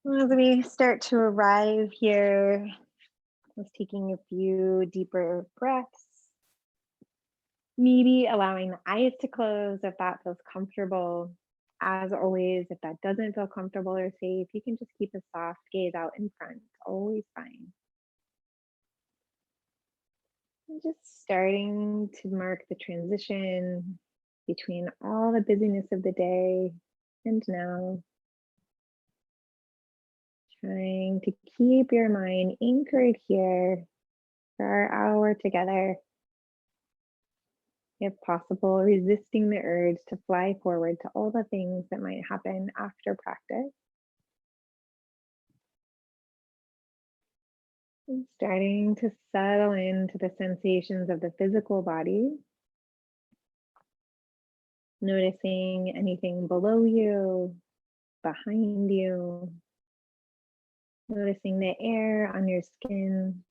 As we start to arrive here, just taking a few deeper breaths, maybe allowing the eyes to close if that feels comfortable. As always, if that doesn't feel comfortable or safe, you can just keep a soft gaze out in front. Always fine. And just starting to mark the transition between all the busyness of the day and now, trying to keep your mind anchored here for our hour together. If possible, resisting the urge to fly forward to all the things that might happen after practice. And starting to settle into the sensations of the physical body, noticing anything below you, behind you, noticing the air on your skin,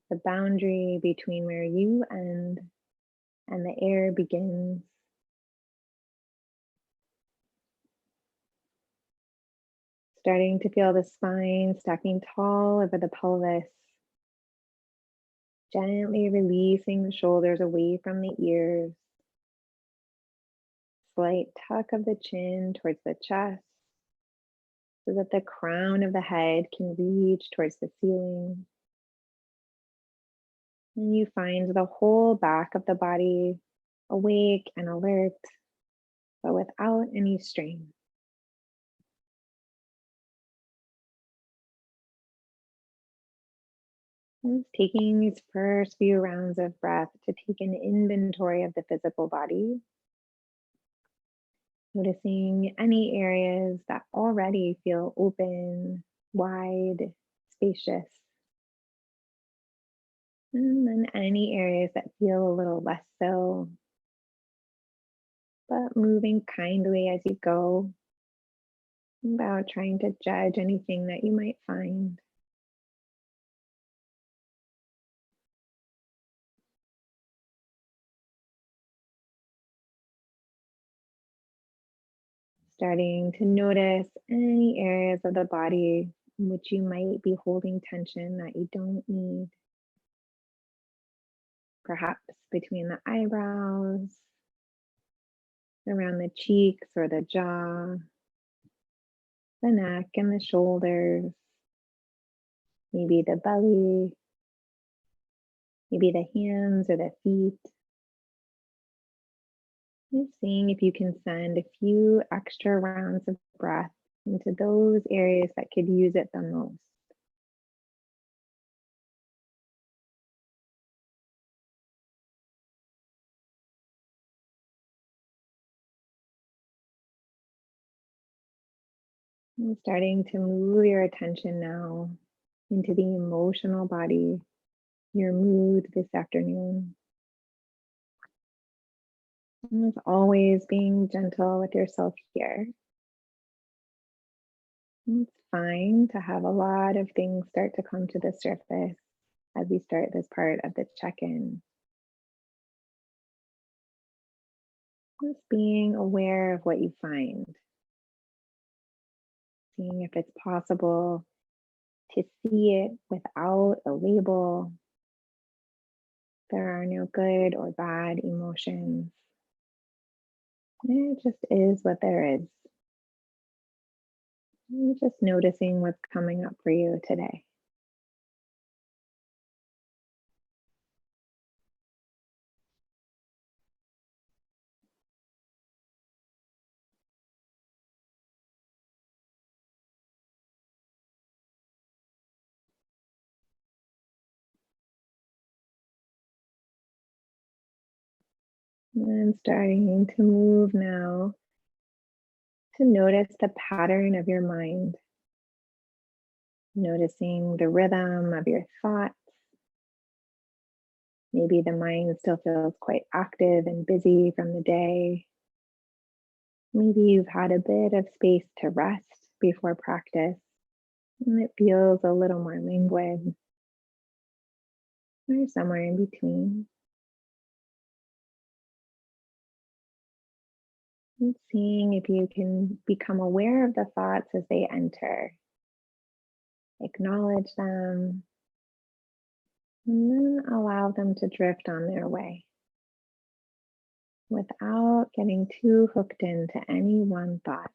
the boundary between where you end and the air begins. Starting to feel the spine stacking tall over the pelvis, gently releasing the shoulders away from the ears, slight tuck of the chin towards the chest so that the crown of the head can reach towards the ceiling. And you find the whole back of the body awake and alert, but without any strain. And taking these first few rounds of breath to take an inventory of the physical body, noticing any areas that already feel open, wide, spacious, and then any areas that feel a little less so, but moving kindly as you go, without trying to judge anything that you might find. Starting to notice any areas of the body in which you might be holding tension that you don't need, perhaps between the eyebrows, around the cheeks or the jaw, the neck and the shoulders, maybe the belly, maybe the hands or the feet. And seeing if you can send a few extra rounds of breath into those areas that could use it the most. And starting to move your attention now into the emotional body, your mood this afternoon. And as always, being gentle with yourself here. It's fine to have a lot of things start to come to the surface as we start this part of the check in. Just being aware of what you find, seeing if it's possible to see it without a label. There are no good or bad emotions. It just is what there is. And just noticing what's coming up for you today. And starting to move now to notice the pattern of your mind, noticing the rhythm of your thoughts. Maybe the mind still feels quite active and busy from the day. Maybe you've had a bit of space to rest before practice and it feels a little more languid or somewhere in between. And seeing if you can become aware of the thoughts as they enter, acknowledge them, and then allow them to drift on their way without getting too hooked into any one thought.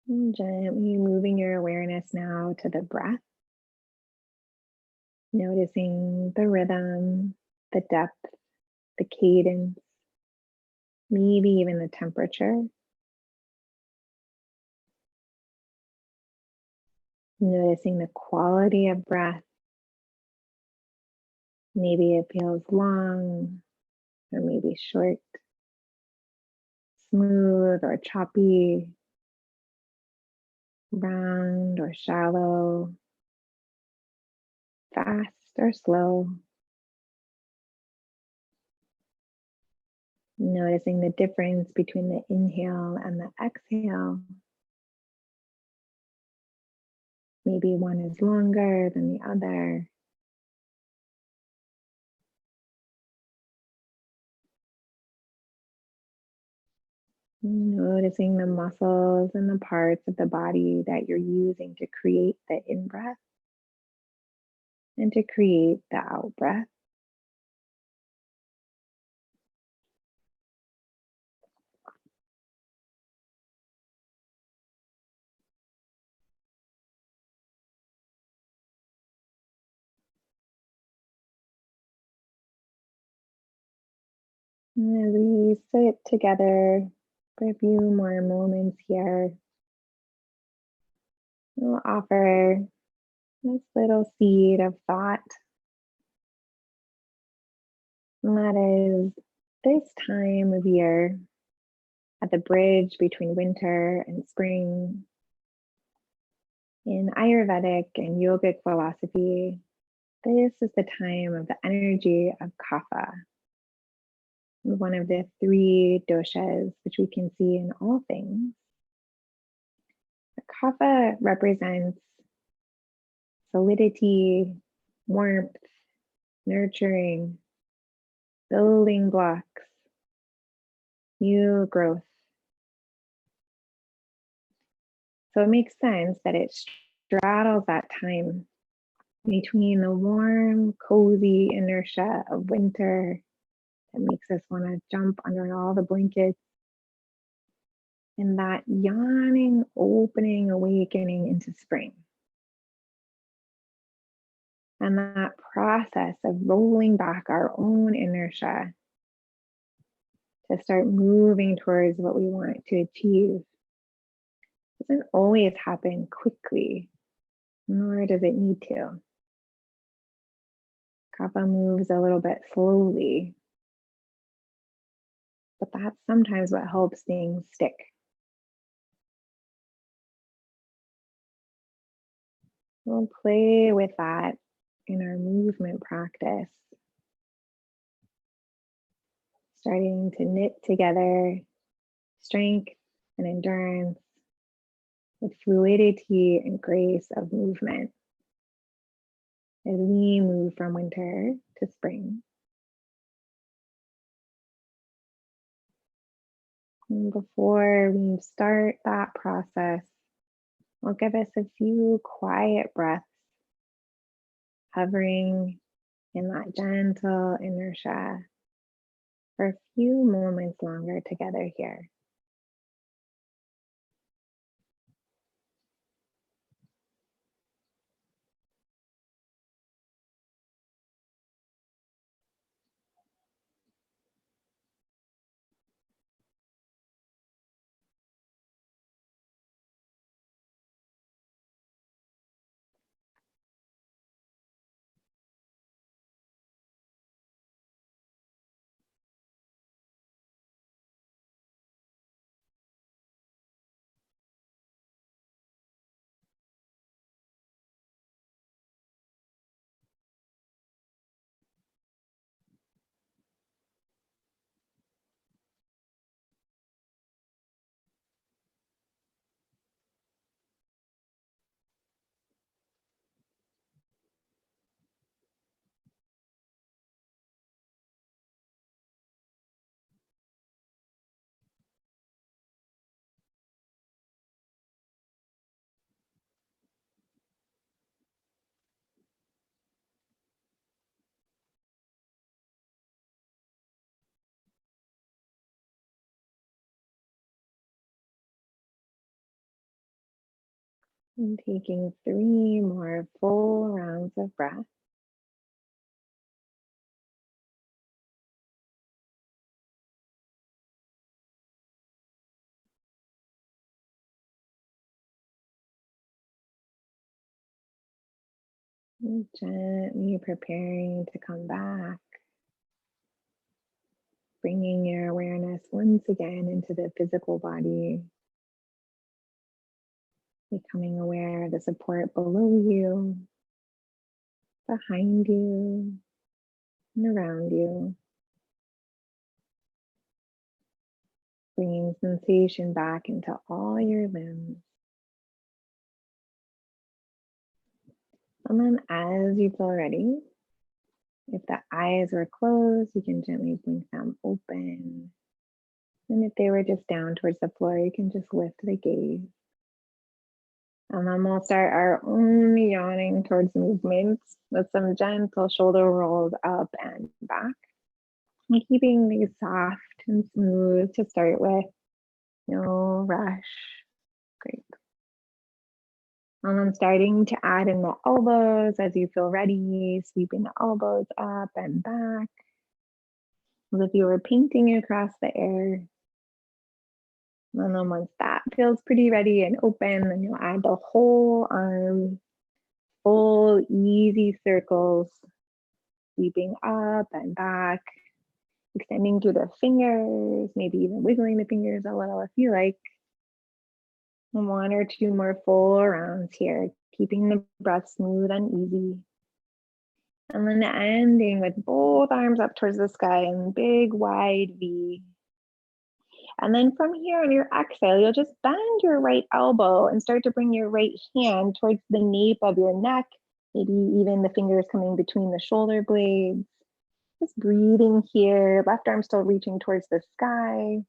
And gently moving your awareness now to the breath, noticing the rhythm, the depth, the cadence, maybe even the temperature. Noticing the quality of breath. Maybe it feels long or maybe short, smooth or choppy, round or shallow, fast or slow. Noticing the difference between the inhale and the exhale. Maybe one is longer than the other. Noticing the muscles and the parts of the body that you're using to create the in breath and to create the out breath. And as we sit together for a few more moments here, we'll offer this little seed of thought. And that is this time of year at the bridge between winter and spring. In Ayurvedic and yogic philosophy, this is the time of the energy of kapha, one of the three doshas, which we can see in all things. The kapha represents solidity, warmth, nurturing, building blocks, new growth. So it makes sense that it straddles that time between the warm, cozy inertia of winter that makes us want to jump under all the blankets and that yawning, opening, awakening into spring. And that process of rolling back our own inertia to start moving towards what we want to achieve doesn't always happen quickly, nor does it need to. Kapha moves a little bit slowly, but that's sometimes what helps things stick. We'll play with that in our movement practice, starting to knit together strength and endurance with fluidity and grace of movement as we move from winter to spring. And before we start that process, I'll give us a few quiet breaths, hovering in that gentle inertia for a few moments longer together here. And taking 3 more full rounds of breath. And gently preparing to come back, bringing your awareness once again into the physical body, becoming aware of the support below you, behind you, and around you. Bringing sensation back into all your limbs. And then as you feel ready, if the eyes were closed, you can gently blink them open. And if they were just down towards the floor, you can just lift the gaze. And then we'll start our own yawning towards movements with some gentle shoulder rolls up and back. And keeping these soft and smooth to start with, no rush. Great. And I'm starting to add in the elbows as you feel ready, sweeping the elbows up and back, as if you were painting across the air. And then once that feels pretty ready and open, then you'll add the whole arm, full easy circles, sweeping up and back, extending through the fingers, maybe even wiggling the fingers a little if you like. And 1 or 2 more full rounds here, keeping the breath smooth and easy. And then ending with both arms up towards the sky in big wide V. And then from here on your exhale, you'll just bend your right elbow and start to bring your right hand towards the nape of your neck, maybe even the fingers coming between the shoulder blades. Just breathing here, left arm still reaching towards the sky,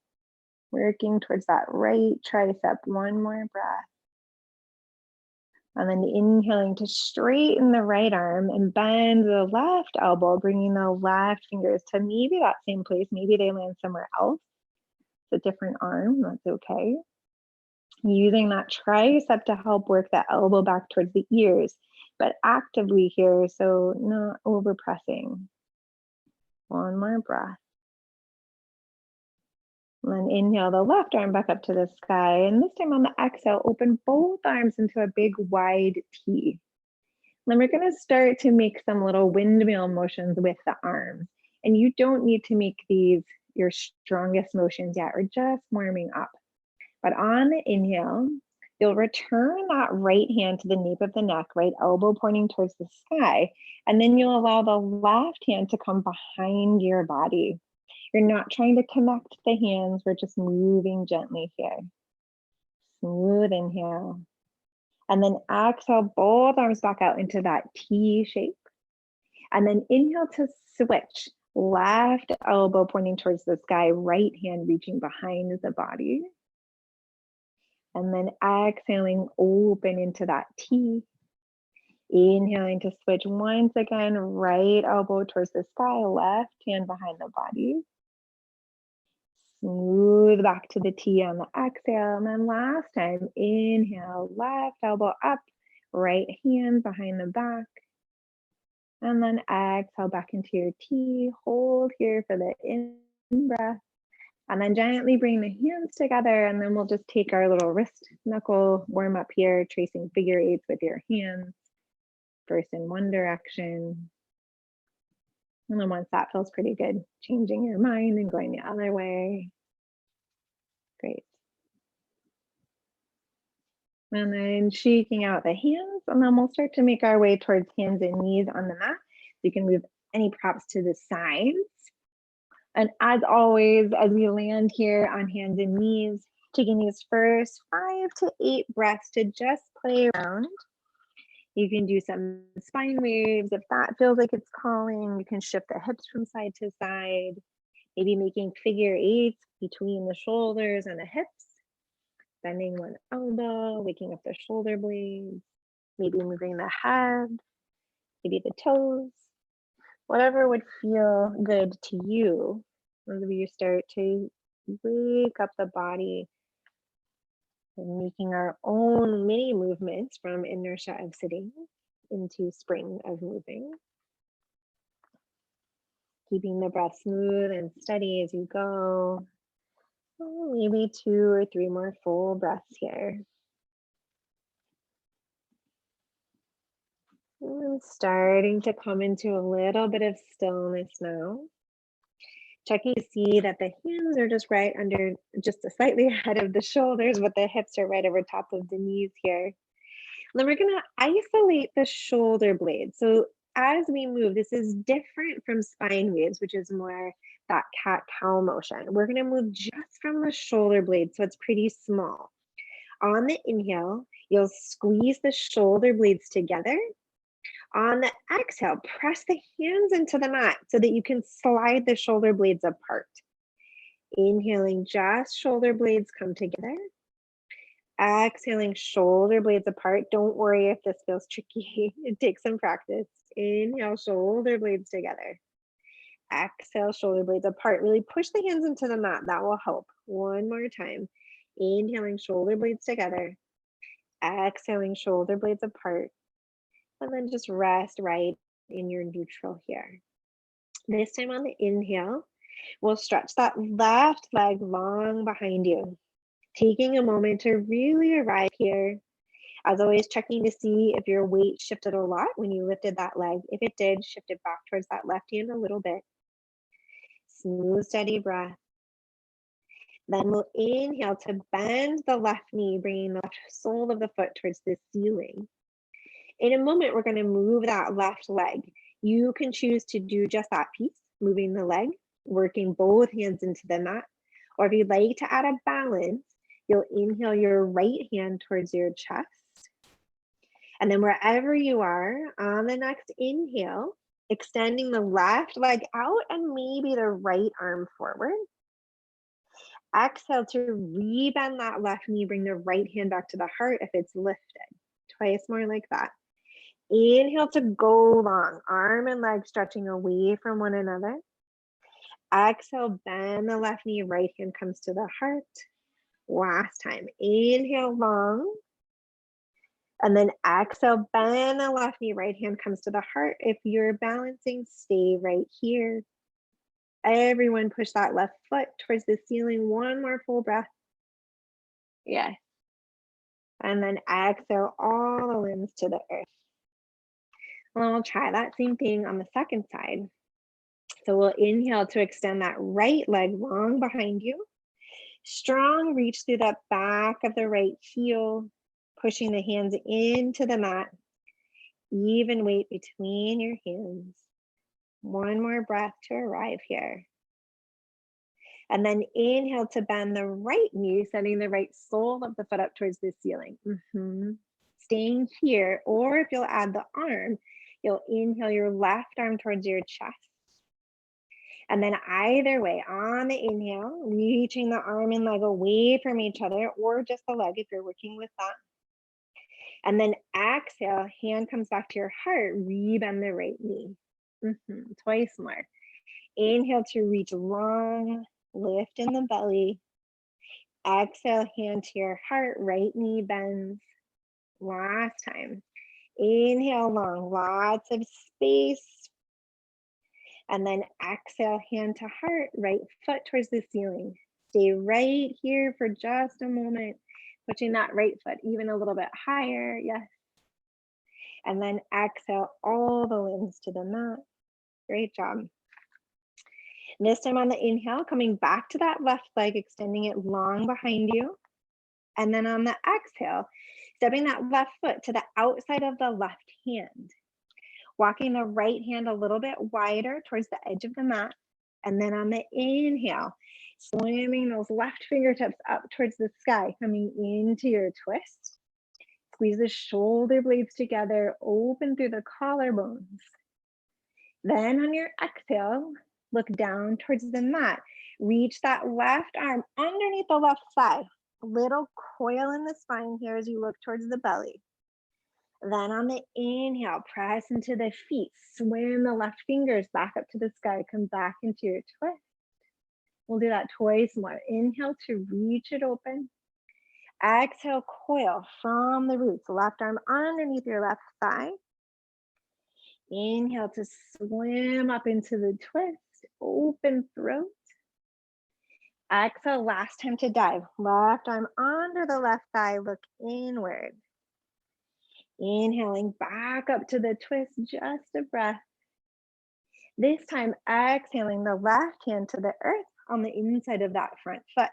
working towards that right tricep. 1 more breath. And then inhaling to straighten the right arm and bend the left elbow, bringing the left fingers to maybe that same place. Maybe they land somewhere else. It's a different arm, that's okay. Using that tricep to help work that elbow back towards the ears, but actively here, so not over pressing. 1 more breath. And then inhale the left arm back up to the sky. And this time on the exhale, open both arms into a big wide T. Then we're going to start to make some little windmill motions with the arms. And you don't need to make these your strongest motions yet. We're just warming up. But on the inhale, you'll return that right hand to the nape of the neck, right elbow pointing towards the sky. And then you'll allow the left hand to come behind your body. You're not trying to connect the hands. We're just moving gently here. Smooth inhale. And then exhale, both arms back out into that T shape. And then inhale to switch. Left elbow pointing towards the sky, right hand reaching behind the body. And then exhaling, open into that T. Inhaling to switch once again, right elbow towards the sky, left hand behind the body. Smooth back to the T on the exhale. And then last time, inhale, left elbow up, right hand behind the back. And then exhale back into your T. Hold here for the in breath. And then gently bring the hands together. And then we'll just take our little wrist knuckle warm up here, tracing figure eights with your hands. First in one direction. And then once that feels pretty good, changing your mind and going the other way. Great. And then shaking out the hands, and then we'll start to make our way towards hands and knees on the mat. You can move any props to the sides. And as always, as we land here on hands and knees, taking these first 5 to 8 breaths to just play around. You can do some spine waves. If that feels like it's calling, you can shift the hips from side to side, maybe making figure eights between the shoulders and the hips. Bending one elbow, waking up the shoulder blades, maybe moving the head, maybe the toes, whatever would feel good to you as we start to wake up the body And making our own mini movements from inertia of sitting into spring of moving. Keeping the breath smooth and steady as you go. Oh, maybe 2 or 3 more full breaths here. And starting to come into a little bit of stillness now. Checking to see that the hands are just right under, just slightly ahead of the shoulders, but the hips are right over top of the knees here. Then we're gonna isolate the shoulder blades. So as we move, this is different from spine waves, which is more that cat-cow motion. We're gonna move just from the shoulder blade, so it's pretty small. On the inhale, you'll squeeze the shoulder blades together. On the exhale, press the hands into the mat so that you can slide the shoulder blades apart. Inhaling, just shoulder blades come together. Exhaling, shoulder blades apart. Don't worry if this feels tricky. It takes some practice. Inhale, shoulder blades together. Exhale, shoulder blades apart. Really push the hands into the mat. That will help. One more time. Inhaling, shoulder blades together. Exhaling, shoulder blades apart. And then just rest right in your neutral here. This time on the inhale, we'll stretch that left leg long behind you. Taking a moment to really arrive here. As always, checking to see if your weight shifted a lot when you lifted that leg. If it did, shift it back towards that left hand a little bit. Smooth, steady breath. Then we'll inhale to bend the left knee, bringing the left sole of the foot towards the ceiling. In a moment, we're going to move that left leg. You can choose to do just that piece, moving the leg, working both hands into the mat. Or if you'd like to add a balance, you'll inhale your right hand towards your chest. And then wherever you are, on the next inhale, extending the left leg out and maybe the right arm forward. Exhale to rebend that left knee, bring the right hand back to the heart if it's lifted. Twice more like that. Inhale to go long, arm and leg stretching away from one another. Exhale, bend the left knee, right hand comes to the heart. Last time, inhale long. And then exhale, bend the left knee, right hand comes to the heart. If you're balancing, stay right here. Everyone push that left foot towards the ceiling. One more full breath. Yes. And then exhale all the limbs to the earth. Well, we'll try that same thing on the second side. So we'll inhale to extend that right leg long behind you. Strong reach through the back of the right heel, pushing the hands into the mat. Even weight between your hands. One more breath to arrive here. And then inhale to bend the right knee, sending the right sole of the foot up towards the ceiling. Staying here, or if you'll add the arm, you'll inhale your left arm towards your chest. And then either way, on the inhale, reaching the arm and leg away from each other, or just the leg if you're working with that. And then exhale, hand comes back to your heart, rebend the right knee. Twice more. Inhale to reach long, lift in the belly. Exhale, hand to your heart, right knee bends. Last time. Inhale long, lots of space. And then exhale, hand to heart, right foot towards the ceiling. Stay right here for just a moment, pushing that right foot even a little bit higher. Yes. And then exhale all the limbs to the mat. Great job. This time on the inhale, coming back to that left leg, extending it long behind you. And then on the exhale, stepping that left foot to the outside of the left hand. Walking the right hand a little bit wider towards the edge of the mat. And then on the inhale, slamming those left fingertips up towards the sky, coming into your twist. Squeeze the shoulder blades together, open through the collarbones. Then on your exhale, look down towards the mat. Reach that left arm underneath the left thigh. A little coil in the spine here as you look towards the belly. Then on the inhale, press into the feet. Swim the left fingers back up to the sky. Come back into your twist. We'll do that twice more. Inhale to reach it open. Exhale, coil from the roots. Left arm underneath your left thigh. Inhale to swim up into the twist. Open throat. Exhale, last time to dive. Left arm under the left thigh. Look inward. Inhaling back up to the twist. Just a breath. This time, exhaling the left hand to the earth on the inside of that front foot.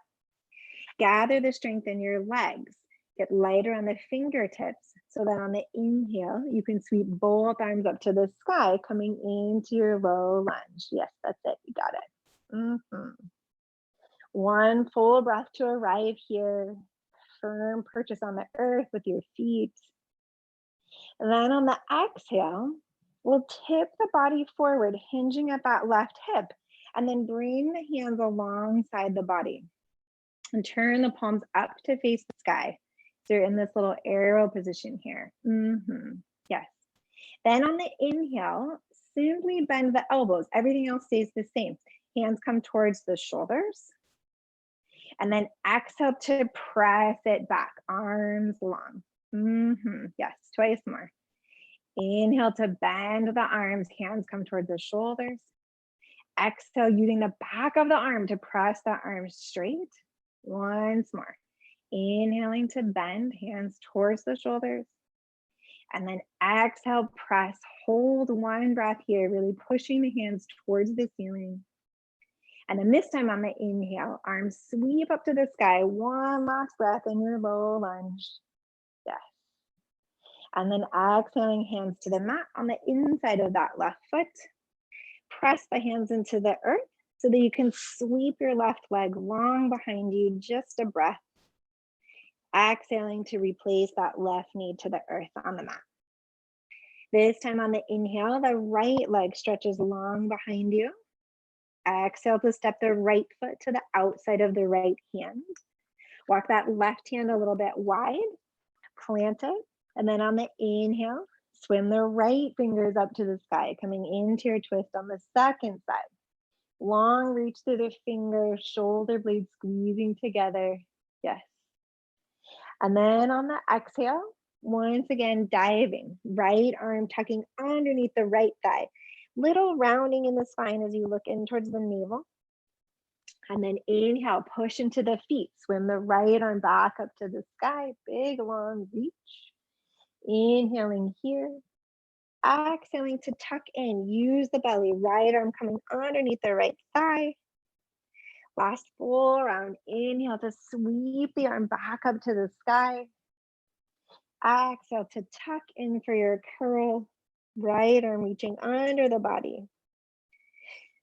Gather the strength in your legs. Get lighter on the fingertips so that on the inhale, you can sweep both arms up to the sky, coming into your low lunge. Yes, that's it. You got it. One full breath to arrive here. Firm purchase on the earth with your feet. And then on the exhale, we'll tip the body forward, hinging at that left hip, and then bring the hands alongside the body. And turn the palms up to face the sky. So you're in this little arrow position here. Yes. Then on the inhale, simply bend the elbows. Everything else stays the same. Hands come towards the shoulders. And then exhale to press it back, arms long. Yes, twice more. Inhale to bend the arms, hands come towards the shoulders. Exhale, using the back of the arm to press the arms straight. Once more. Inhaling to bend, hands towards the shoulders. And then exhale, press, hold one breath here, really pushing the hands towards the ceiling. And then this time on the inhale, arms sweep up to the sky. One last breath in your low lunge. Yes. And then exhaling, hands to the mat on the inside of that left foot. Press the hands into the earth so that you can sweep your left leg long behind you, just a breath. Exhaling to replace that left knee to the earth on the mat. This time on the inhale, the right leg stretches long behind you. Exhale to step the right foot to the outside of the right hand. Walk that left hand a little bit wide, plant it, and then on the inhale, swim the right fingers up to the sky, coming into your twist on the second side. Long reach through the fingers, shoulder blades squeezing together. Yes. And then on the exhale, once again, diving, right arm tucking underneath the right thigh. Little rounding in the spine as you look in towards the navel. And then inhale, push into the feet. Swim the right arm back up to the sky. Big, long reach. Inhaling here. Exhaling to tuck in. Use the belly. Right arm coming underneath the right thigh. Last full round. Inhale to sweep the arm back up to the sky. Exhale to tuck in for your curl. Right arm reaching under the body.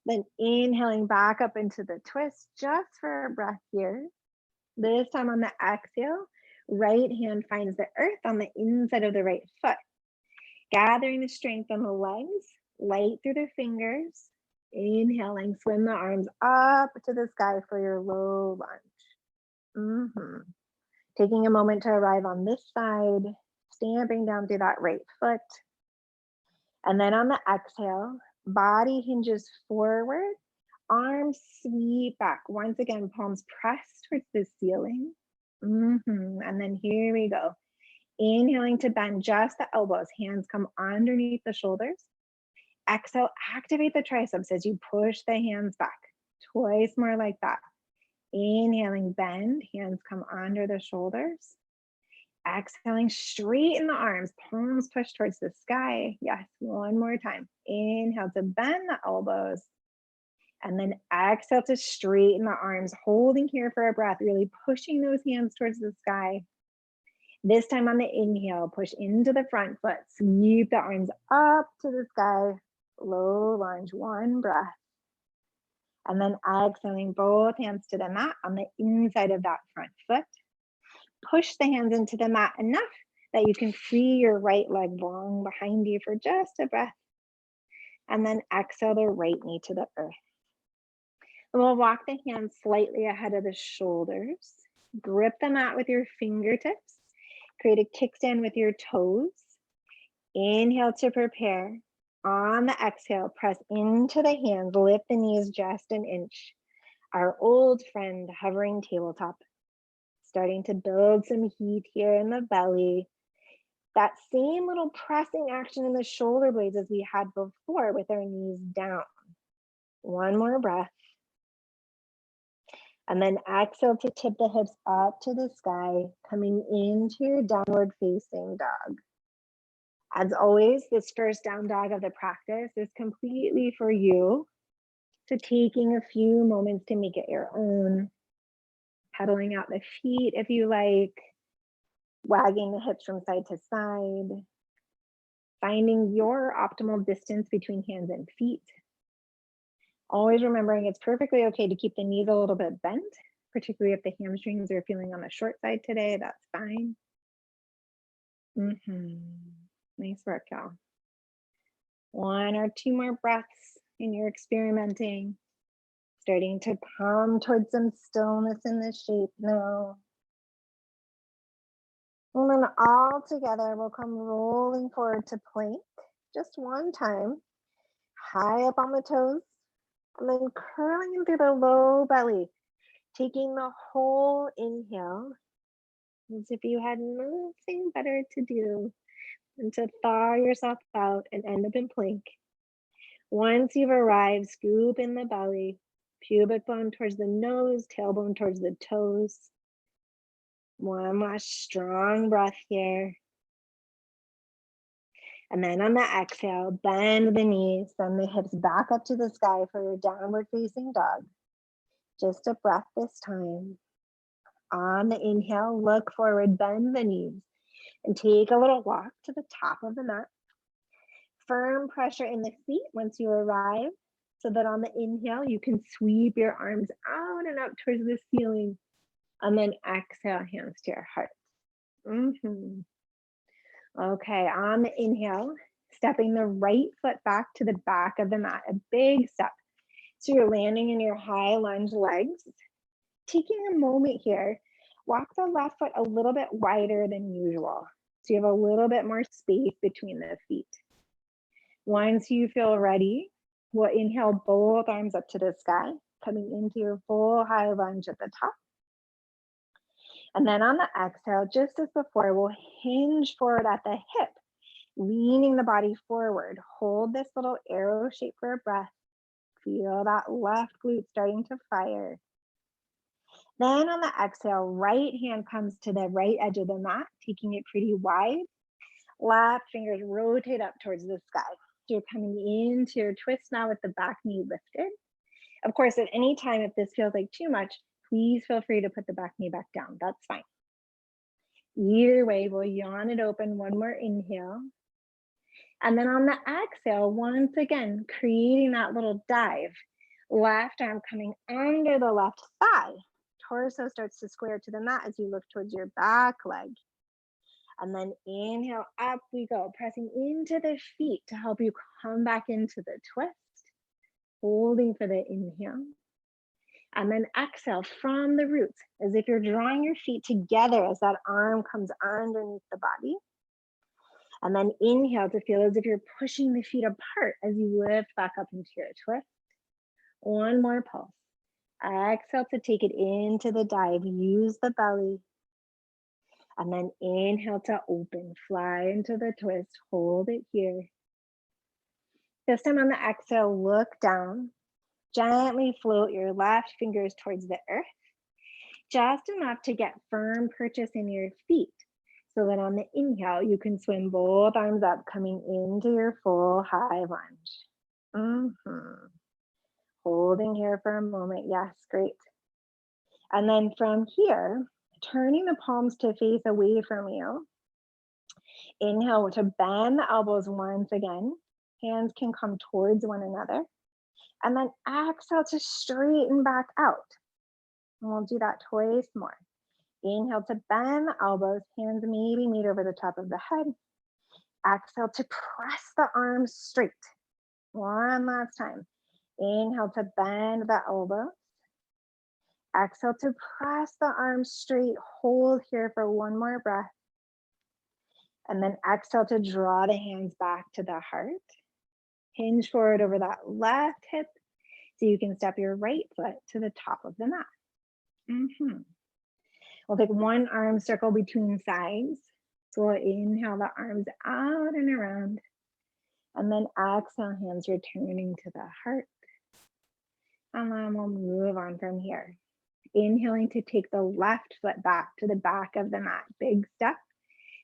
Then inhaling back up into the twist just for a breath here. This time on the exhale, right hand finds the earth on the inside of the right foot. Gathering the strength on the legs, light through the fingers. Inhaling, swim the arms up to the sky for your low lunge. Taking a moment to arrive on this side, stamping down through that right foot. And then on the exhale, body hinges forward, arms sweep back. Once again, palms press towards the ceiling. And then here we go. Inhaling to bend just the elbows, hands come underneath the shoulders. Exhale, activate the triceps as you push the hands back. Twice more like that. Inhaling, bend, hands come under the shoulders. Exhaling, straighten the arms, palms push towards the sky. Yes, one more time. Inhale to bend the elbows. And then exhale to straighten the arms, holding here for a breath, really pushing those hands towards the sky. This time on the inhale, push into the front foot, sweep the arms up to the sky, low lunge, one breath. And then exhaling, both hands to the mat on the inside of that front foot. Push the hands into the mat enough that you can free your right leg long behind you for just a breath. And then exhale the right knee to the earth. And we'll walk the hands slightly ahead of the shoulders. Grip the mat with your fingertips. Create a kickstand with your toes. Inhale to prepare. On the exhale, press into the hands, lift the knees just an inch. Our old friend hovering tabletop. starting to build some heat here in the belly. That same little pressing action in the shoulder blades as we had before with our knees down. One more breath. And then exhale to tip the hips up to the sky, coming into your downward facing dog. As always, this first down dog of the practice is completely for you. So taking a few moments to make it your own, pedaling out the feet if you like, wagging the hips from side to side, finding your optimal distance between hands and feet. Always remembering it's perfectly okay to keep the knees a little bit bent, particularly if the hamstrings are feeling on the short side today, that's fine. Nice work, y'all. One or two more breaths and you're experimenting, starting to come towards some stillness in the shape now. And then all together, we'll come rolling forward to plank, just one time, high up on the toes, and then curling into the low belly, taking the whole inhale as if you had nothing better to do than to thaw yourself out and end up in plank. Once you've arrived, scoop in the belly, pubic bone towards the nose, tailbone towards the toes. One last strong breath here. And then on the exhale, bend the knees, send the hips back up to the sky for your downward facing dog. Just a breath this time. On the inhale, look forward, bend the knees, and take a little walk to the top of the mat. Firm pressure in the feet once you arrive, so that on the inhale, you can sweep your arms out and up towards the ceiling. And then exhale, hands to your heart. Okay, on the inhale, stepping the right foot back to the back of the mat, a big step. So you're landing in your high lunge legs. Taking a moment here, walk the left foot a little bit wider than usual. So you have a little bit more space between the feet. Once you feel ready, we'll inhale both arms up to the sky, coming into your full high lunge at the top. And then on the exhale, just as before, we'll hinge forward at the hip, leaning the body forward. Hold this little arrow shape for a breath. Feel that left glute starting to fire. Then on the exhale, right hand comes to the right edge of the mat, taking it pretty wide. Left fingers rotate up towards the sky. So you're coming into your twist now with the back knee lifted. Of course, at any time, if this feels like too much, please feel free to put the back knee back down. That's fine. Either way, we'll yawn it open. One more inhale. And then on the exhale, once again, creating that little dive. Left arm coming under the left thigh. Torso starts to square to the mat as you look towards your back leg. And then inhale, up we go, pressing into the feet to help you come back into the twist. Holding for the inhale. And then exhale from the roots, as if you're drawing your feet together as that arm comes underneath the body. And then inhale to feel as if you're pushing the feet apart as you lift back up into your twist. One more pulse. Exhale to take it into the dive. Use the belly. And then inhale to open. Fly into the twist. Hold it here. This time on the exhale, look down. Gently float your left fingers towards the earth, just enough to get firm purchase in your feet, so that on the inhale, you can swim both arms up, coming into your full high lunge. Holding here for a moment. Yes, great. And then from here, turning the palms to face away from you. Inhale to bend the elbows once again. Hands can come towards one another. And then exhale to straighten back out. And we'll do that twice more. Inhale to bend the elbows, hands maybe meet over the top of the head. Exhale to press the arms straight. One last time. Inhale to bend the elbows. Exhale to press the arms straight. Hold here for one more breath. And then exhale to draw the hands back to the heart. Hinge forward over that left hip so you can step your right foot to the top of the mat. We'll take one arm circle between sides. So we'll inhale the arms out and around. And then exhale, hands returning to the heart. And then we'll move on from here. Inhaling to take the left foot back to the back of the mat. Big step.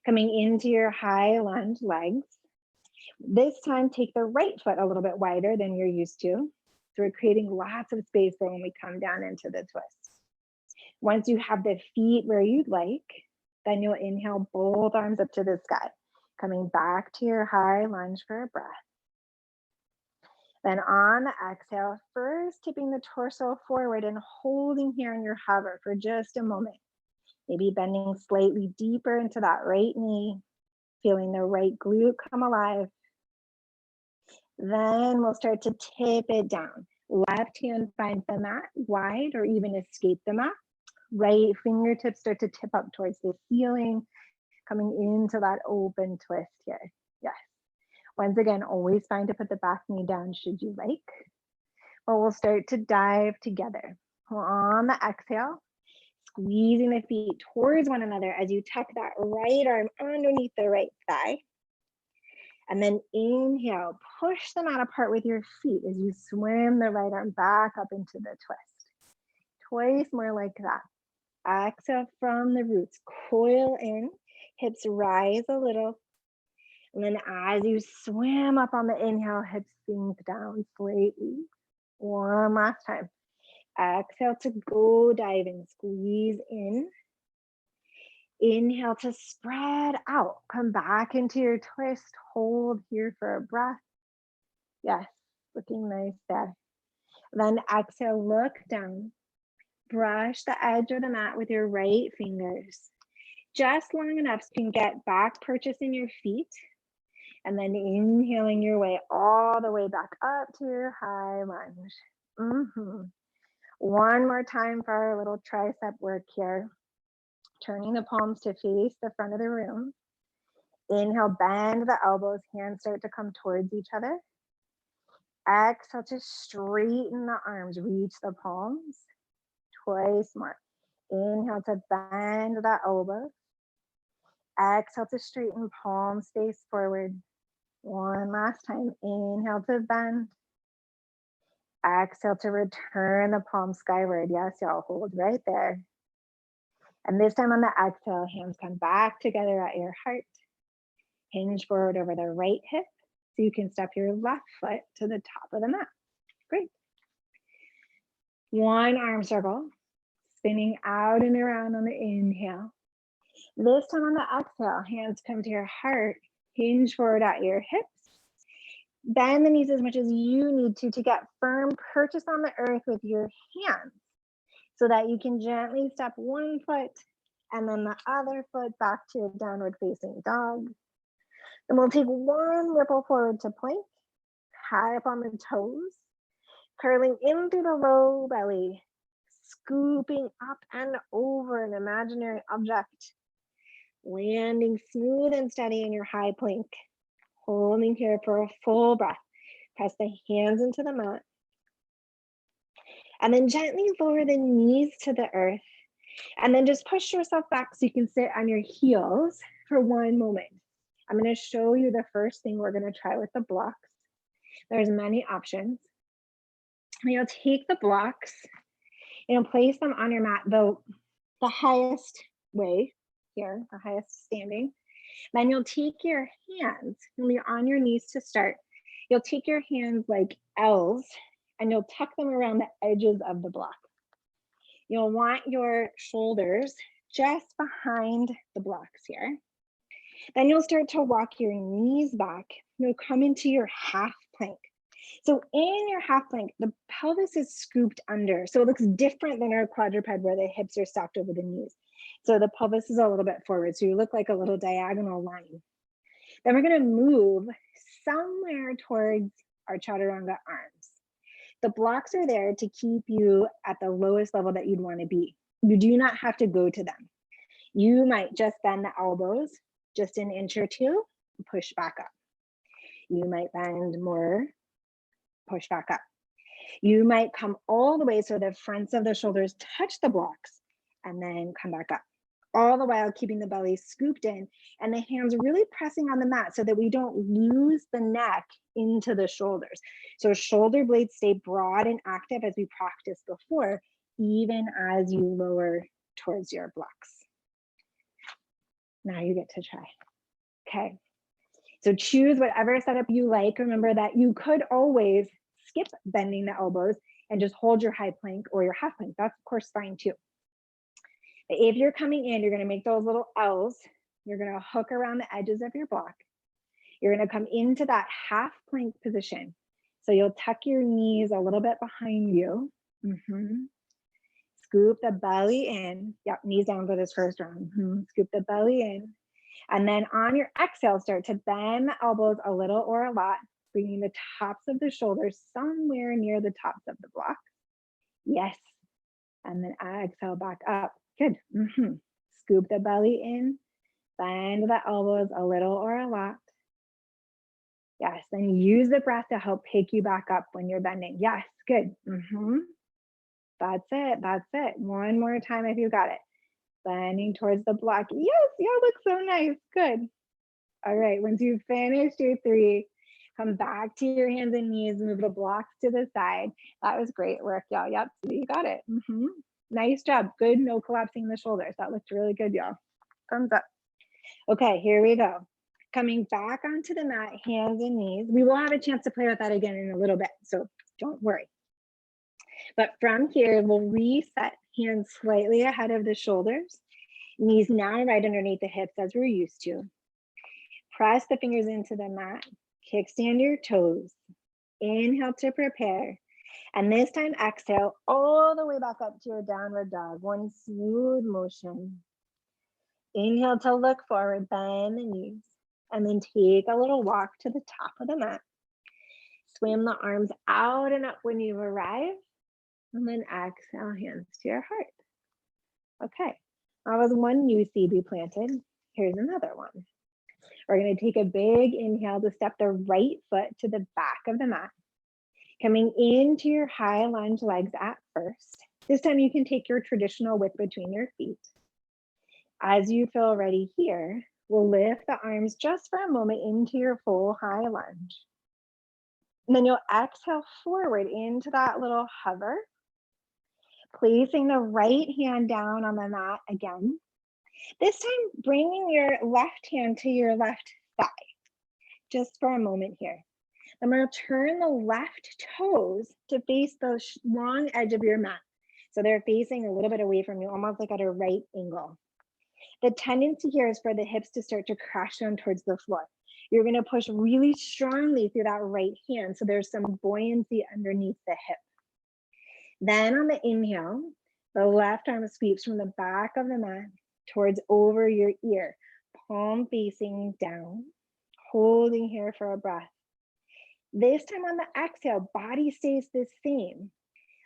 Coming into your high lunge legs. This time, take the right foot a little bit wider than you're used to. So we're creating lots of space for when we come down into the twist. Once you have the feet where you'd like, then you'll inhale both arms up to the sky, coming back to your high lunge for a breath. Then on the exhale, first tipping the torso forward and holding here in your hover for just a moment. Maybe bending slightly deeper into that right knee, feeling the right glute come alive. Then we'll start to tip it down. Left hand finds the mat wide or even escape the mat. Right fingertips start to tip up towards the ceiling, coming into that open twist here. Yes. Once again, always fine to put the back knee down should you like. But we'll start to dive together. On the exhale, squeezing the feet towards one another as you tuck that right arm underneath the right thigh. And then inhale, push the mat apart with your feet as you swim the right arm back up into the twist. Twice more like that. Exhale from the roots, coil in, hips rise a little. And then as you swim up on the inhale, hips sink down slightly. One last time. Exhale to go diving, squeeze in. Inhale to spread out. Come back into your twist. Hold here for a breath. Yes, looking nice there. Then exhale, look down. Brush the edge of the mat with your right fingers. Just long enough so you can get back purchasing your feet. And then inhaling your way all the way back up to your high lunge. One more time for our little tricep work here. Turning the palms to face the front of the room. Inhale, bend the elbows, hands start to come towards each other. Exhale to straighten the arms, reach the palms. Twice more. Inhale to bend the elbows. Exhale to straighten, palms face forward. One last time. Inhale to bend. Exhale to return the palms skyward. Yes, y'all, hold right there. And this time on the exhale, hands come back together at your heart. Hinge forward over the right hip so you can step your left foot to the top of the mat. Great. One arm circle, spinning out and around on the inhale. This time on the exhale, hands come to your heart, hinge forward at your hips. Bend the knees as much as you need to get firm purchase on the earth with your hands so that you can gently step one foot and then the other foot back to a downward facing dog. Then we'll take one ripple forward to plank, high up on the toes, curling in through the low belly, scooping up and over an imaginary object, landing smooth and steady in your high plank, holding here for a full breath. Press the hands into the mat. And then gently lower the knees to the earth. And then just push yourself back so you can sit on your heels for one moment. I'm going to show you the first thing we're going to try with the blocks. There's many options. And you'll take the blocks and place them on your mat, the highest way here, the highest standing. Then you'll take your hands, you'll be on your knees to start. You'll take your hands like L's and you'll tuck them around the edges of the block. You'll want your shoulders just behind the blocks here. Then you'll start to walk your knees back. You'll come into your half plank. So in your half plank, the pelvis is scooped under. So it looks different than our quadruped where the hips are stacked over the knees. So the pelvis is a little bit forward. So you look like a little diagonal line. Then we're going to move somewhere towards our chaturanga arms. The blocks are there to keep you at the lowest level that you'd want to be. You do not have to go to them. You might just bend the elbows just an inch or two, push back up. You might bend more, push back up. You might come all the way so the fronts of the shoulders touch the blocks and then come back up. all the while keeping the belly scooped in and the hands really pressing on the mat so that we don't lose the neck into the shoulders. So shoulder blades stay broad and active as we practiced before, even as you lower towards your blocks. Now you get to try. Okay. So choose whatever setup you like. Remember that you could always skip bending the elbows and just hold your high plank or your half plank. That's of course fine too. But if you're coming in, you're going to make those little L's. You're going to hook around the edges of your block. You're going to come into that half plank position. So you'll tuck your knees a little bit behind you. Scoop the belly in. Yep, knees down for this first round. Scoop the belly in. And then on your exhale, start to bend the elbows a little or a lot, bringing the tops of the shoulders somewhere near the tops of the block. Yes. And then exhale back up. Good. Scoop the belly in, bend the elbows a little or a lot. Yes, then use the breath to help pick you back up when you're bending. Yes, good. That's it, that's it. One more time if you got it. Bending towards the block. Yes, yeah, looks so nice, good. All right, once you've finished your 3, come back to your hands and knees, move the blocks to the side. That was great work, y'all. Yep, you got it. Nice job. Good, no collapsing the shoulders. That looked really good, y'all. Thumbs up. Okay, here we go. Coming back onto the mat, hands and knees. We will have a chance to play with that again in a little bit, so don't worry. But from here, we'll reset, hands slightly ahead of the shoulders, knees now right underneath the hips as we're used to. Press the fingers into the mat, kickstand your toes. Inhale to prepare. And this time, exhale all the way back up to your downward dog. One smooth motion. Inhale to look forward, bend the knees, and then take a little walk to the top of the mat. Swim the arms out and up when you arrive, and then exhale, hands to your heart. Okay, that was one new seed we planted. Here's another one. We're going to take a big inhale to step the right foot to the back of the mat. Coming into your high lunge legs at first. This time you can take your traditional width between your feet. As you feel ready here, we'll lift the arms just for a moment into your full high lunge. And then you'll exhale forward into that little hover, placing the right hand down on the mat again. This time, bringing your left hand to your left thigh, just for a moment here. I'm going to turn the left toes to face the long edge of your mat. So they're facing a little bit away from you, almost like at a right angle. The tendency here is for the hips to start to crash down towards the floor. You're going to push really strongly through that right hand, so there's some buoyancy underneath the hip. Then on the inhale, the left arm sweeps from the back of the mat towards over your ear, palm facing down, holding here for a breath. This time on the exhale, body stays the same.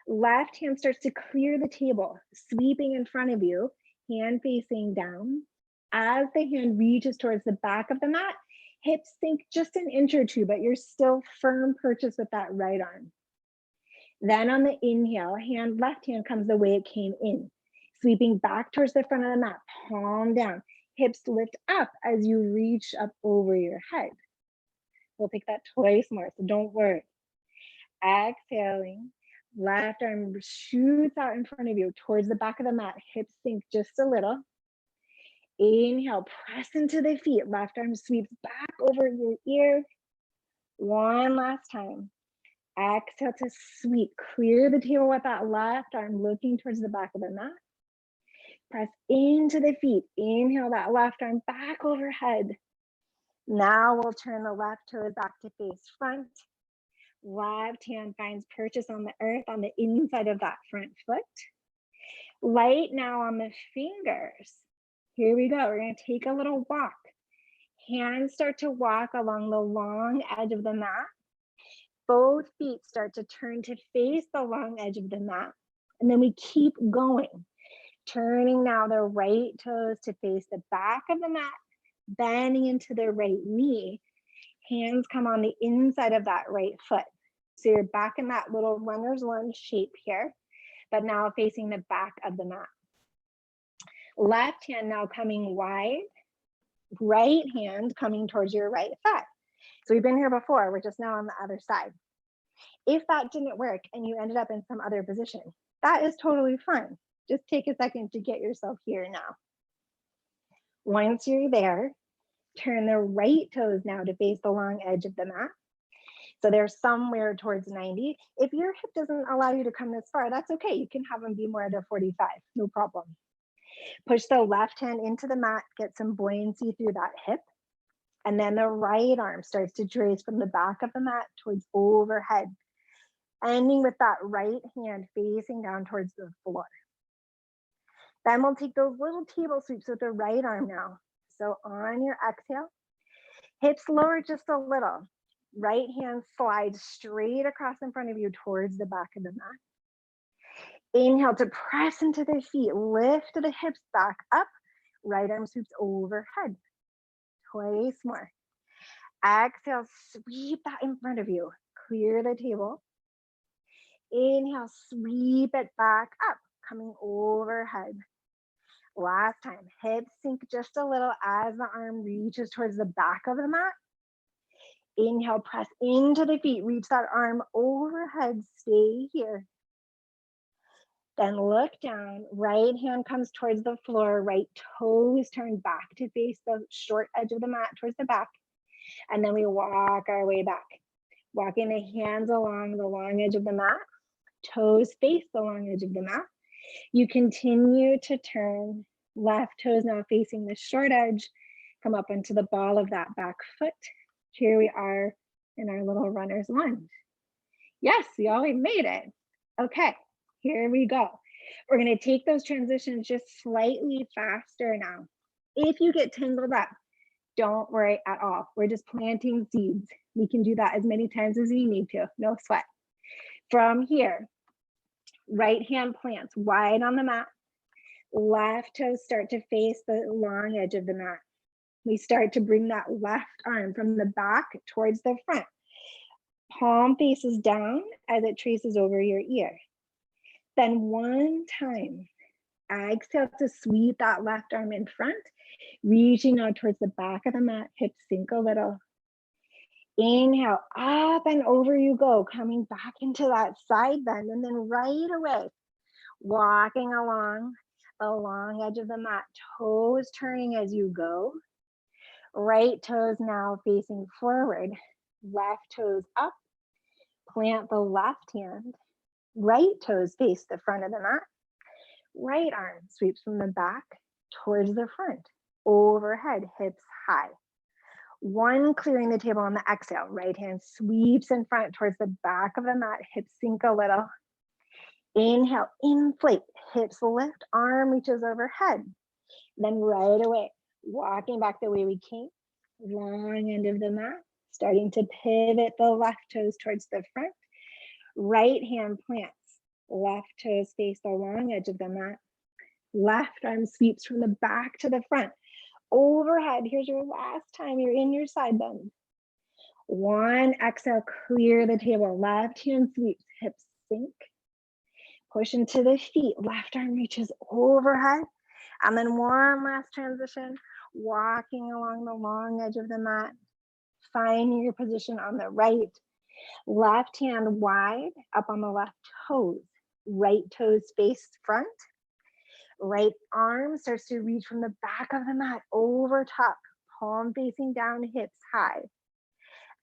Left hand starts to clear the table, sweeping in front of you, hand facing down. As the hand reaches towards the back of the mat, hips sink just an inch or two, but you're still firm purchase with that right arm. Then on the inhale, left hand comes the way it came in, sweeping back towards the front of the mat, palm down. Hips lift up as you reach up over your head. We'll take that twice more, so don't worry. Exhaling, left arm shoots out in front of you towards the back of the mat, hips sink just a little. Inhale, press into the feet, left arm sweeps back over your ear. One last time. Exhale to sweep, clear the table with that left arm looking towards the back of the mat. Press into the feet, inhale that left arm back overhead. Now we'll turn the left toes back to face front. Left hand finds purchase on the earth on the inside of that front foot. Light now on the fingers. Here we go. We're going to take a little walk. Hands start to walk along the long edge of the mat. Both feet start to turn to face the long edge of the mat. And then we keep going. Turning now the right toes to face the back of the mat, bending into the right knee. Hands come on the inside of that right foot. So you're back in that little runner's lunge shape here, but now facing the back of the mat. Left hand now coming wide, right hand coming towards your right thigh. So we've been here before, we're just now on the other side. If that didn't work and you ended up in some other position, that is totally fine. Just take a second to get yourself here now. Once you're there, turn the right toes now to face the long edge of the mat. So they're somewhere towards 90. If your hip doesn't allow you to come this far, that's okay. You can have them be more at a 45, no problem. Push the left hand into the mat, get some buoyancy through that hip. And then the right arm starts to trace from the back of the mat towards overhead, ending with that right hand facing down towards the floor. Then we'll take those little table sweeps with the right arm now. So on your exhale, hips lower just a little. Right hand slides straight across in front of you towards the back of the mat. Inhale to press into the feet, lift the hips back up. Right arm sweeps overhead. Twice more. Exhale, sweep that in front of you. Clear the table. Inhale, sweep it back up, coming overhead. Last time, hips sink just a little as the arm reaches towards the back of the mat. Inhale, press into the feet, reach that arm overhead, stay here. Then look down, right hand comes towards the floor, right toes turn back to face the short edge of the mat towards the back. And then we walk our way back, walking the hands along the long edge of the mat, toes face the long edge of the mat. You continue to turn, left toes now facing the short edge, come up into the ball of that back foot. Here we are in our little runner's lunge. Yes, y'all, we made it. Okay, here we go. We're gonna take those transitions just slightly faster now. If you get tangled up, don't worry at all. We're just planting seeds. We can do that as many times as you need to, no sweat. From here, right hand plants wide on the mat. Left toes start to face the long edge of the mat. We start to bring that left arm from the back towards the front. Palm faces down as it traces over your ear. Then one time, exhale to sweep that left arm in front, reaching out towards the back of the mat, hips sink a little. Inhale, up and over you go, coming back into that side bend, and then right away, walking along the long edge of the mat, toes turning as you go. Right toes now facing forward, left toes up, plant the left hand, right toes face the front of the mat, right arm sweeps from the back towards the front, overhead, hips high. One, clearing the table on the exhale, right hand sweeps in front towards the back of the mat, hips sink a little. Inhale, inflate, hips lift, arm reaches overhead. Then right away, walking back the way we came, long end of the mat, starting to pivot the left toes towards the front. Right hand plants, left toes face the long edge of the mat. Left arm sweeps from the back to the front. Overhead, here's your last time you're in your side bend. One, exhale, clear the table. Left hand sweeps, hips sink. Push into the feet, left arm reaches overhead. And then one last transition, walking along the long edge of the mat, finding your position on the right. Left hand wide, up on the left toes. Right toes face front. Right arm starts to reach from the back of the mat over top, palm facing down, hips high.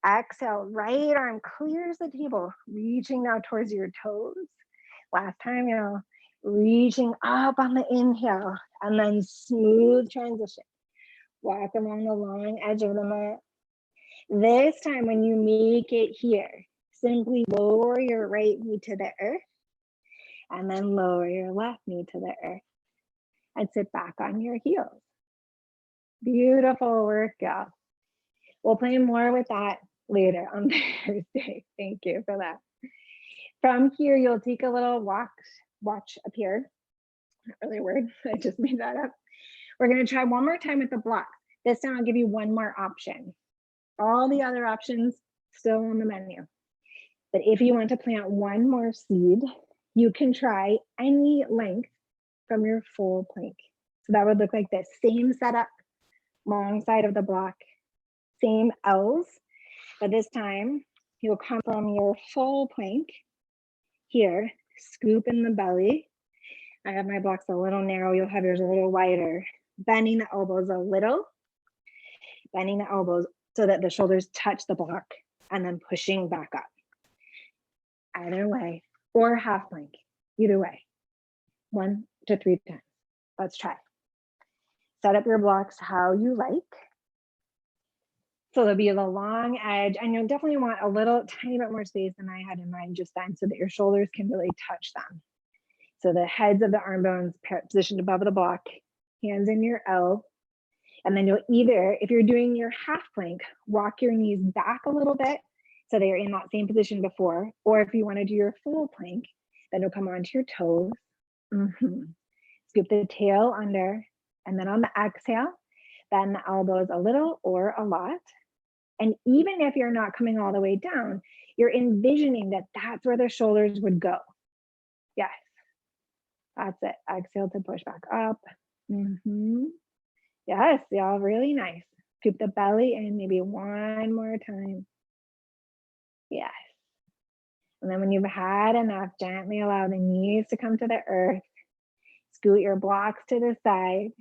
Exhale, right arm clears the table, reaching now towards your toes. Last time, reaching up on the inhale, and then smooth transition. Walk along the long edge of the mat. This time, when you make it here, simply lower your right knee to the earth, and then lower your left knee to the earth, and sit back on your heels. Beautiful workout. We'll play more with that later on Thursday. Thank you for that. From here, you'll take a little watch up here. Not really a word, I just made that up. We're gonna try one more time with the block. This time I'll give you one more option. All the other options still on the menu. But if you want to plant one more seed, you can try any length from your full plank. So that would look like this. Same setup, long side of the block, same L's, but this time you'll come from your full plank here, scoop in the belly. I have my blocks a little narrow, you'll have yours a little wider. Bending the elbows a little, bending the elbows so that the shoulders touch the block, and then pushing back up. Either way, or half plank, either way. 1 to 3 times. Let's try. Set up your blocks how you like. So there'll be the long edge, and you'll definitely want a little tiny bit more space than I had in mind just then, so that your shoulders can really touch them. So the heads of the arm bones positioned above the block, hands in your L, and then you'll either, if you're doing your half plank, walk your knees back a little bit so they're in that same position before, or if you want to do your full plank, then you'll come onto your toes. Scoop the tail under, and then on the exhale, bend the elbows a little or a lot. And even if you're not coming all the way down, you're envisioning that that's where the shoulders would go. Yes, that's it. Exhale to push back up. Yes, y'all, really nice. Scoop the belly in maybe one more time. Yes. And then when you've had enough, gently allow the knees to come to the earth. Scoot your blocks to the side.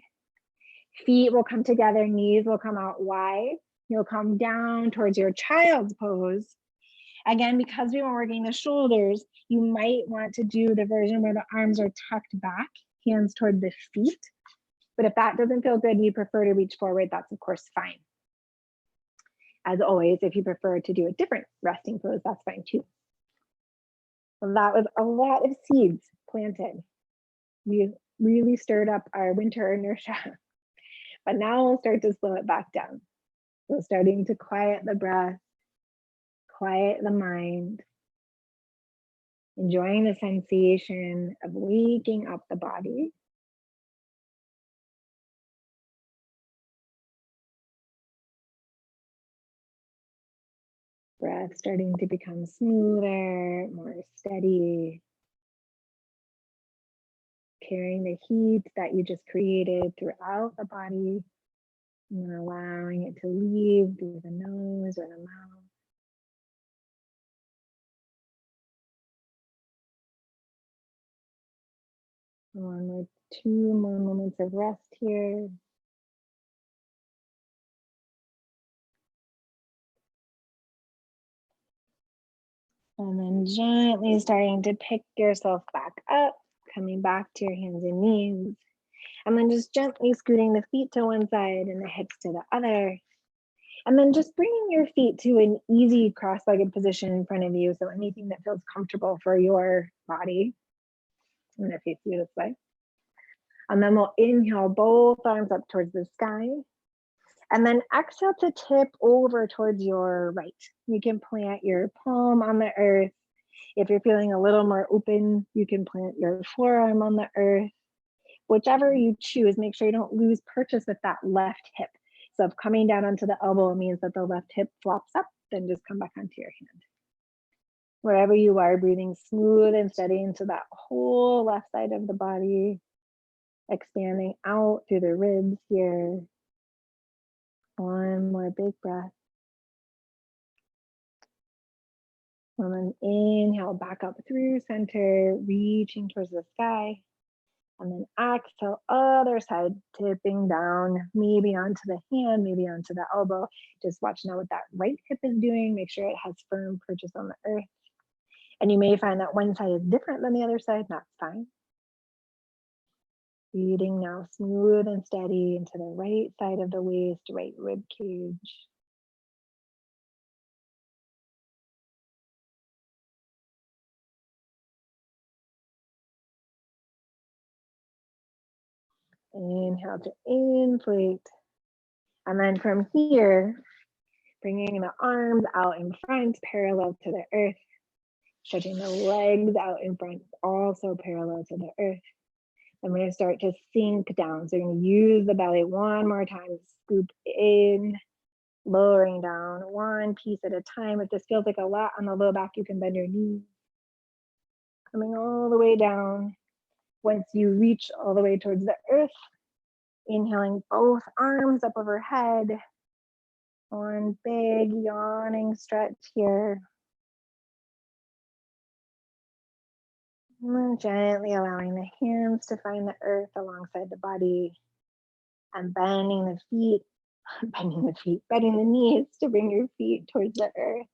Feet will come together, knees will come out wide. You'll come down towards your child's pose. Again, because we were working the shoulders, you might want to do the version where the arms are tucked back, hands toward the feet. But if that doesn't feel good and you prefer to reach forward, that's of course fine. As always, if you prefer to do a different resting pose, that's fine too. Well, that was a lot of seeds planted. We really stirred up our winter inertia, but now we'll start to slow it back down. We're starting to quiet the breath, quiet the mind, enjoying the sensation of waking up the body. Breath starting to become smoother, more steady. Carrying the heat that you just created throughout the body, and then allowing it to leave through the nose or the mouth. One or two more moments of rest here. And then gently starting to pick yourself back up, coming back to your hands and knees. And then just gently scooting the feet to one side and the hips to the other. And then just bringing your feet to an easy cross-legged position in front of you. So anything that feels comfortable for your body. I'm gonna face you this way. And then we'll inhale both arms up towards the sky. And then exhale to tip over towards your right. You can plant your palm on the earth. If you're feeling a little more open, you can plant your forearm on the earth. Whichever you choose, make sure you don't lose purchase with that left hip. So if coming down onto the elbow means that the left hip flops up, then just come back onto your hand. Wherever you are, breathing smooth and steady into that whole left side of the body, expanding out through the ribs here. One more big breath. And then inhale back up through center, reaching towards the sky. And then exhale, other side, tipping down, maybe onto the hand, maybe onto the elbow. Just watch now what that right hip is doing. Make sure it has firm purchase on the earth. And you may find that one side is different than the other side, that's fine. Breathing now smooth and steady into the right side of the waist, right rib cage. Inhale to inflate. And then from here, bringing the arms out in front, parallel to the earth. Stretching the legs out in front, also parallel to the earth. I'm going to start to sink down. So you're going to use the belly one more time, scoop in, lowering down one piece at a time. If this feels like a lot on the low back, you can bend your knees. Coming all the way down. Once you reach all the way towards the earth, Inhaling both arms up overhead. One big yawning stretch here. And then gently allowing the hands to find the earth alongside the body. And bending the feet, bending the knees to bring your feet towards the earth.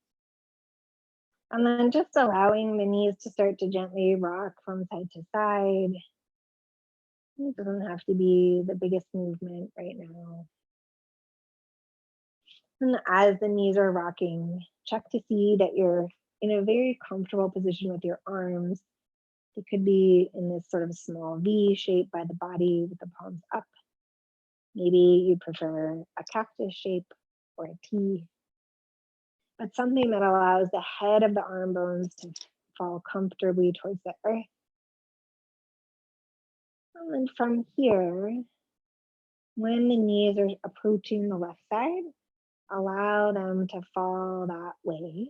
And then just allowing the knees to start to gently rock from side to side. It doesn't have to be the biggest movement right now. And as the knees are rocking, check to see that you're in a very comfortable position with your arms. They could be in this sort of small V shape by the body with the palms up. Maybe you prefer a cactus shape or a T, but something that allows the head of the arm bones to fall comfortably towards the earth. And then from here, when the knees are approaching the left side, allow them to fall that way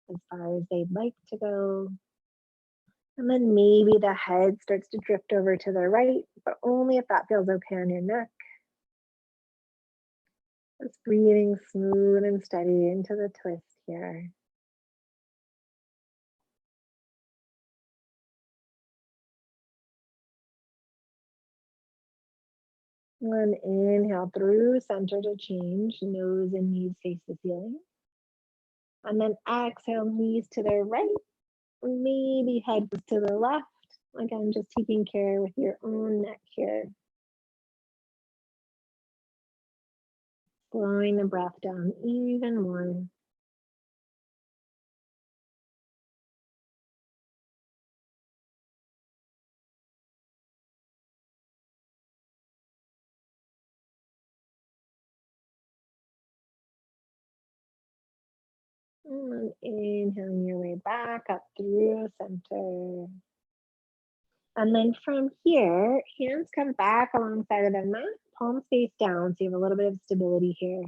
as far as they'd like to go. And then maybe the head starts to drift over to the right, but only if that feels okay on your neck. Just breathing smooth and steady into the twist here. And inhale through center to change, nose and knees face the ceiling. And then exhale, knees to the right, maybe head to the left. Again, just taking care with your own neck here. Slowing the breath down even more. And inhaling your way back up through center. And then from here, hands come back alongside of the mat, palms face down, so you have a little bit of stability here.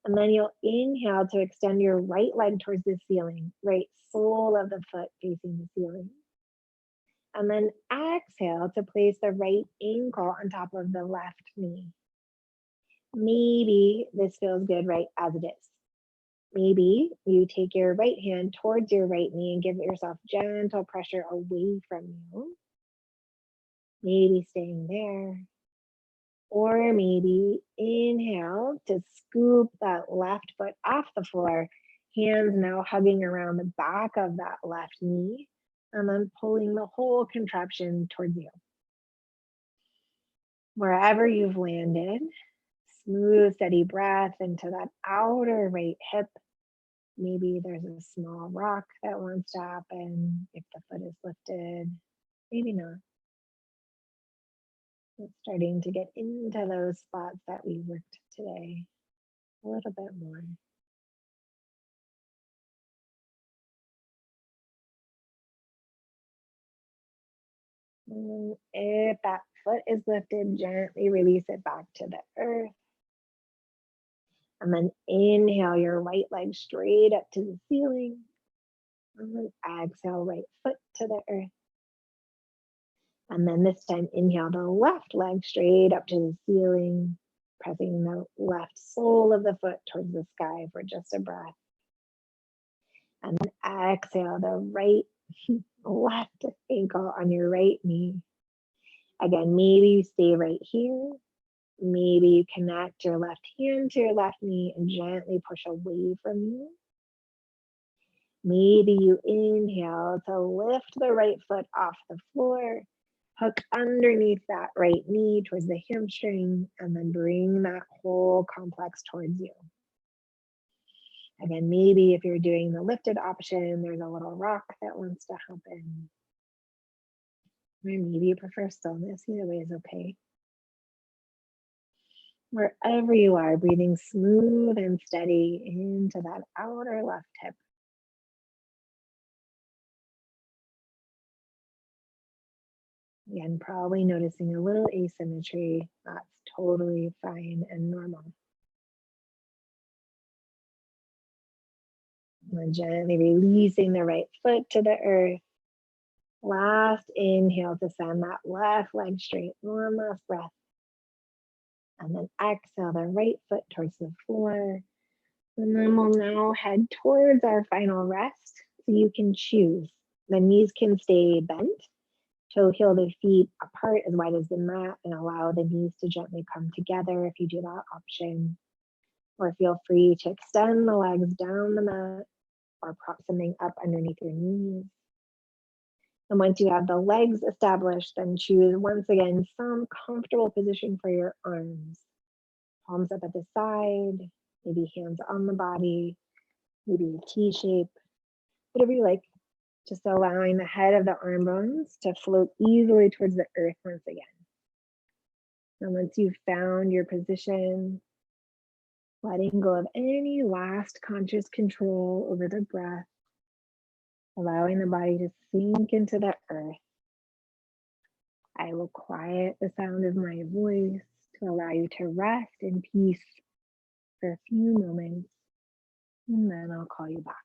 And then you'll inhale to extend your right leg towards the ceiling, right sole of the foot facing the ceiling. And then exhale to place the right ankle on top of the left knee. Maybe this feels good right as it is. Maybe you take your right hand towards your right knee and give yourself gentle pressure away from you. Maybe staying there. Or maybe inhale to scoop that left foot off the floor, hands now hugging around the back of that left knee, and then pulling the whole contraption towards you. Wherever you've landed, smooth, steady breath into that outer right hip. Maybe there's a small rock that wants to happen if the foot is lifted, maybe not. It's starting to get into those spots that we worked today a little bit more. And if that foot is lifted, gently release it back to the earth. And then inhale your right leg straight up to the ceiling. And then exhale, right foot to the earth. And then this time, inhale the left leg straight up to the ceiling, pressing the left sole of the foot towards the sky for just a breath. And then exhale the right left ankle on your right knee. Again, maybe you stay right here. Maybe you connect your left hand to your left knee and gently push away from you. Maybe you inhale to lift the right foot off the floor, hook underneath that right knee towards the hamstring, and then bring that whole complex towards you. Again, maybe if you're doing the lifted option, there's a little rock that wants to happen. Or maybe you prefer stillness, either way is okay. Wherever you are, breathing smooth and steady into that outer left hip. Again, probably noticing a little asymmetry. That's totally fine and normal. And then gently releasing the right foot to the earth. Last inhale to send that left leg straight. One last breath. And then exhale the right foot towards the floor. And then we'll now head towards our final rest. So you can choose. The knees can stay bent. Toe heel the feet apart as wide as the mat and allow the knees to gently come together if you do that option. Or feel free to extend the legs down the mat or prop something up underneath your knees. And once you have the legs established, then choose once again some comfortable position for your arms. Palms up at the side, maybe hands on the body, maybe a T shape, whatever you like. Just allowing the head of the arm bones to float easily towards the earth once again. And once you've found your position, letting go of any last conscious control over the breath, allowing the body to sink into the earth. I will quiet the sound of my voice to allow you to rest in peace for a few moments, and then I'll call you back.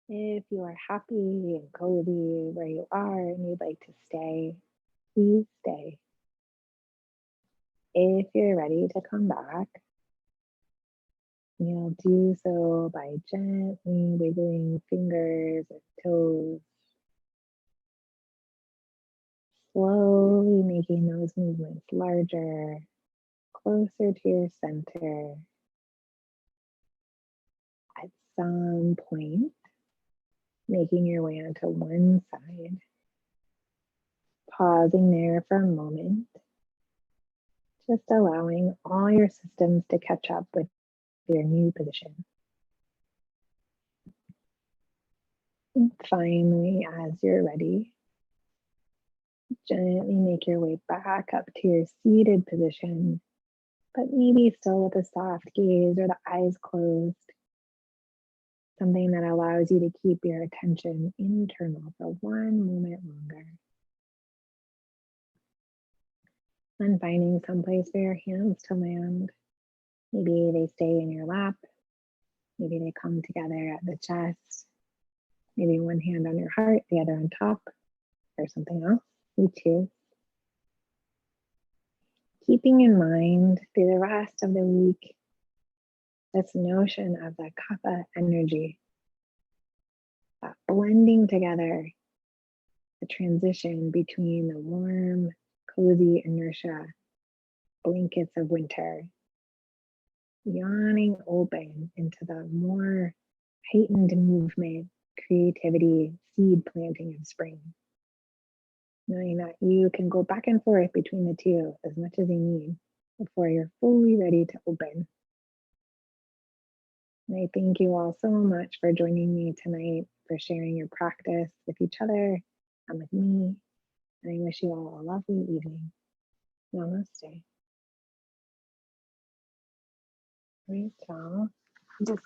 If you are happy and cozy where you are and you'd like to stay, please stay. If you're ready to come back, you'll do so by gently wiggling fingers or toes, slowly making those movements larger, closer to your center. At some point, making your way onto one side, pausing there for a moment, just allowing all your systems to catch up with your new position. And finally, as you're ready, gently make your way back up to your seated position, but maybe still with a soft gaze or the eyes closed. Something that allows you to keep your attention internal for one moment longer. And finding someplace for your hands to land. Maybe they stay in your lap. Maybe they come together at the chest. Maybe one hand on your heart, the other on top, or something else. You choose. Keeping in mind through the rest of the week this notion of the kapha energy, that blending together, the transition between the warm, cozy inertia, blankets of winter, yawning open into the more heightened movement, creativity, seed planting of spring. Knowing that you can go back and forth between the two as much as you need before you're fully ready to open. And I thank you all so much for joining me tonight, for sharing your practice with each other and with me. And I wish you all a lovely evening. Namaste. Great, y'all. Just